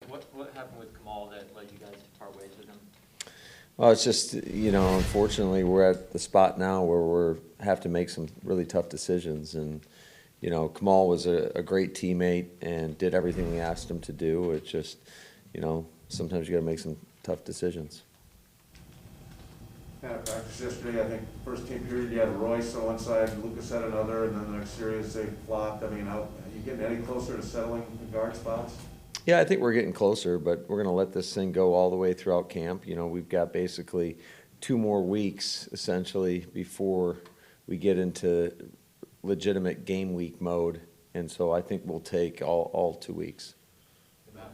What happened with Kamal that led you guys to part ways with him? Well, it's just, unfortunately, we're at the spot now where we have to make some really tough decisions. And, Kamal was a great teammate and did everything we asked him to do. It's just, sometimes you got to make some tough decisions. Kind of practice yesterday, I think first team period you had Royce on one side, Lucas at another, and then the next series they flopped. I mean, are you getting any closer to settling the guard spots? Yeah, I think we're getting closer, but we're going to let this thing go all the way throughout camp. We've got basically 2 more weeks, essentially, before we get into legitimate game week mode. And so I think we'll take all 2 weeks. Matt,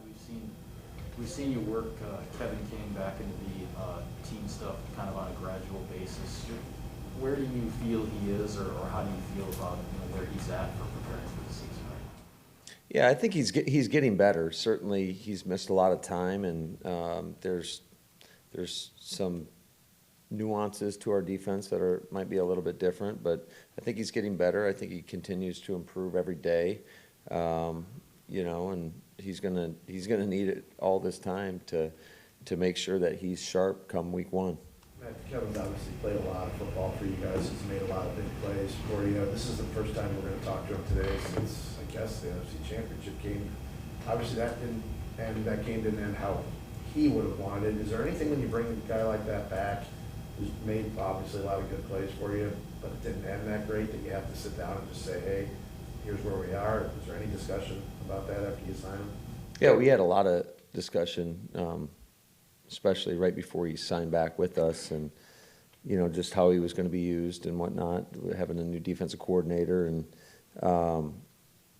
we've seen you work Kevin King back into the team stuff kind of on a gradual basis. Where do you feel he is, or how do you feel about where he's at for preparing for the season right now? Yeah, I think he's getting better. Certainly, he's missed a lot of time, and there's some nuances to our defense that might be a little bit different. But I think he's getting better. I think he continues to improve every day. And he's gonna need it all this time to make sure that he's sharp come week 1. Matt, Kevin's obviously played a lot of football for you guys. He's made a lot of big plays for you. This is the first time we're going to talk to him today since, I guess, the NFC Championship game. Obviously, that game didn't end how he would have wanted. Is there anything when you bring a guy like that back, who's made obviously a lot of good plays for you, but it didn't end that great, that you have to sit down and just say, hey, here's where we are? Is there any discussion about that after you sign him? Yeah, we had a lot of discussion, especially right before he signed back with us, and just how he was going to be used and whatnot. Having a new defensive coordinator, and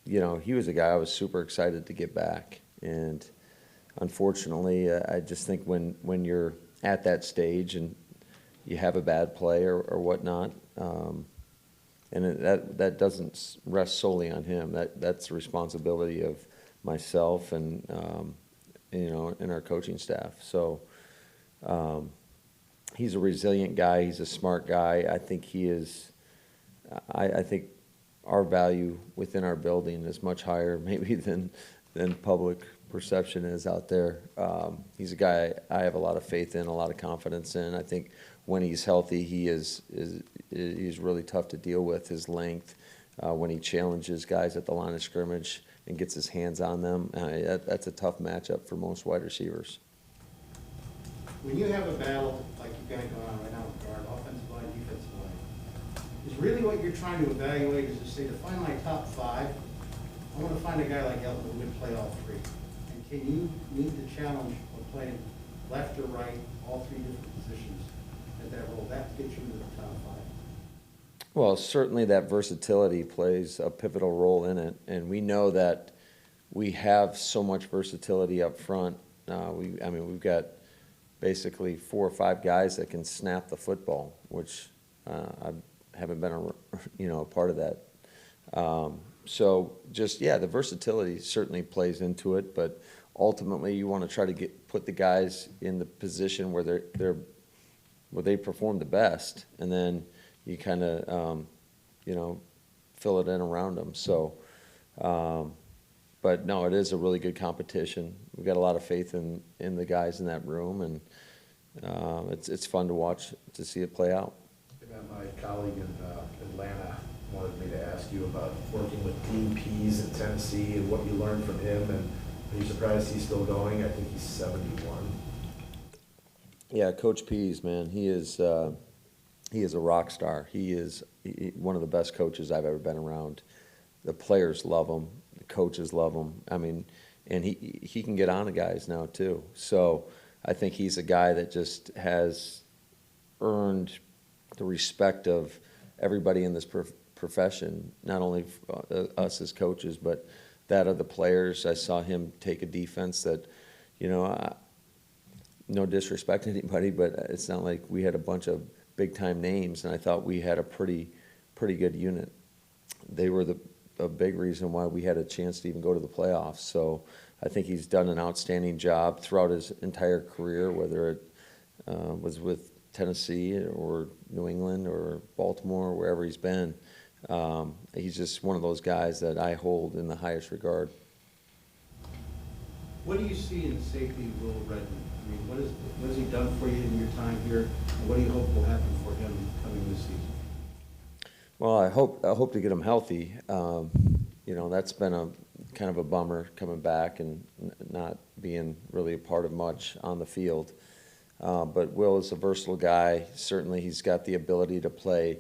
he was a guy I was super excited to get back. And unfortunately, I just think when you're at that stage and you have a bad play or whatnot, and that doesn't rest solely on him. That's the responsibility of myself and and our coaching staff. So he's a resilient guy. He's a smart guy. I think he is. I think our value within our building is much higher maybe than public perception is out there. He's a guy I have a lot of faith in, a lot of confidence in. I think when he's healthy, he's really tough to deal with. His length, when he challenges guys at the line of scrimmage and gets his hands on them, that's a tough matchup for most wide receivers. When you have a battle like you've got going on right now with guard, offensive line, defensive line, is really what you're trying to evaluate is to say, to find my top 5, I want to find a guy like Elton who would play all 3. And can you meet the challenge of playing left or right, all 3 different positions at that role? That gets you into the top 5. Well, certainly that versatility plays a pivotal role in it, and we know that we have so much versatility up front. We've got basically 4 or 5 guys that can snap the football, which I haven't been a part of that. So just the versatility certainly plays into it, but ultimately you want to try to put the guys in the position where they perform the best, and then you kind of fill it in around them. So, but no, it is a really good competition. We've got a lot of faith in the guys in that room, and it's fun to watch, to see it play out. My colleague in Atlanta wanted me to ask you about working with Dean Pease in Tennessee and what you learned from him, and are you surprised he's still going? I think he's 71. Yeah, Coach Pease, man, he is a rock star. He is one of the best coaches I've ever been around. The players love him. The coaches love him. And he can get on to guys now too. So I think he's a guy that just has earned the respect of everybody in this profession, not only us as coaches, but that of the players. I saw him take a defense that, no disrespect to anybody, but it's not like we had a bunch of big-time names, and I thought we had a pretty good unit. They were a big reason why we had a chance to even go to the playoffs. So I think he's done an outstanding job throughout his entire career, whether it was with Tennessee or New England or Baltimore, wherever he's been. He's just one of those guys that I hold in the highest regard. What do you see in safety Will Redmond? I mean, what has he done for you in your time here? And what do you hope will happen for him coming this season? Well, I hope to get him healthy. You know, that's been a kind of a bummer coming back and not being really a part of much on the field. But Will is a versatile guy. Certainly he's got the ability to play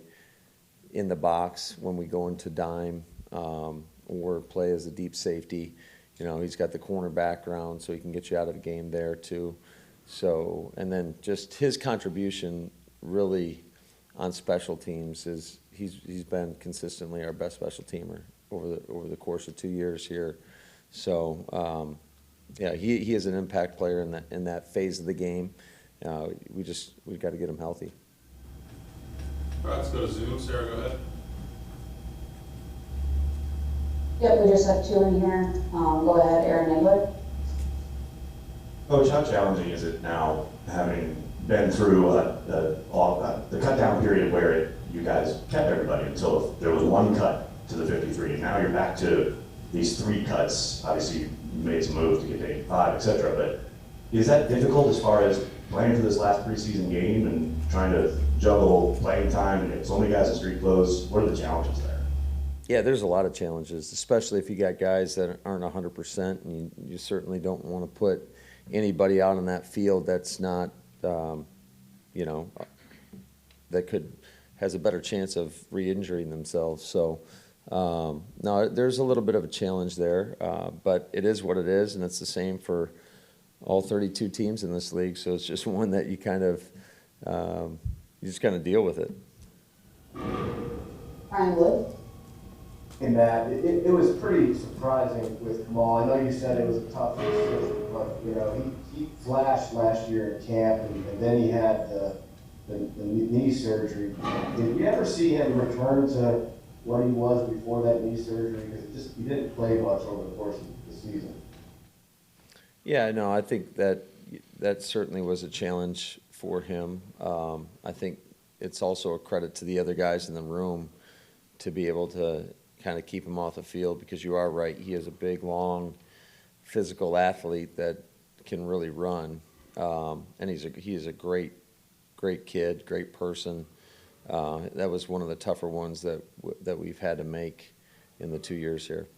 in the box when we go into dime, or play as a deep safety. You know, he's got the corner background, so he can get you out of the game there too. So, and then just his contribution really on special teams is he's been consistently our best special teamer over the course of 2 years here. So, yeah, he is an impact player in that phase of the game. We've got to get him healthy. All right, let's go to Zoom. Sarah, go ahead. Yep, we just have two in here. Go ahead, Aaron Engler. Coach, how challenging is it now, having been through the cut-down period where you guys kept everybody until there was one cut to the 53, and now you're back to these 3 cuts? Obviously, you made some moves to get to 85, et cetera, but is that difficult as far as playing for this last preseason game and trying to juggle playing time and get so many guys in street clothes? What are the challenges there? Yeah, there's a lot of challenges, especially if you got guys that aren't 100%, and you certainly don't want to put anybody out on that field that's not, you know, that has a better chance of re-injuring themselves. So, no, there's a little bit of a challenge there, but it is what it is, and it's the same for all 32 teams in this league. So it's just one that you kind of, you just kind of deal with it. Ryan Wood. In that it was pretty surprising with Kamal. I know you said it was a tough decision, but you know he flashed last year in camp, and then he had the knee surgery. Did you ever see him return to what he was before that knee surgery? Because he didn't play much over the course of the season. Yeah, no, I think that certainly was a challenge for him. I think it's also a credit to the other guys in the room to be able to kind of keep him off the field, because you are right, he is a big, long, physical athlete that can really run, and he is a great kid, great person. That was one of the tougher ones that we've had to make in the 2 years here.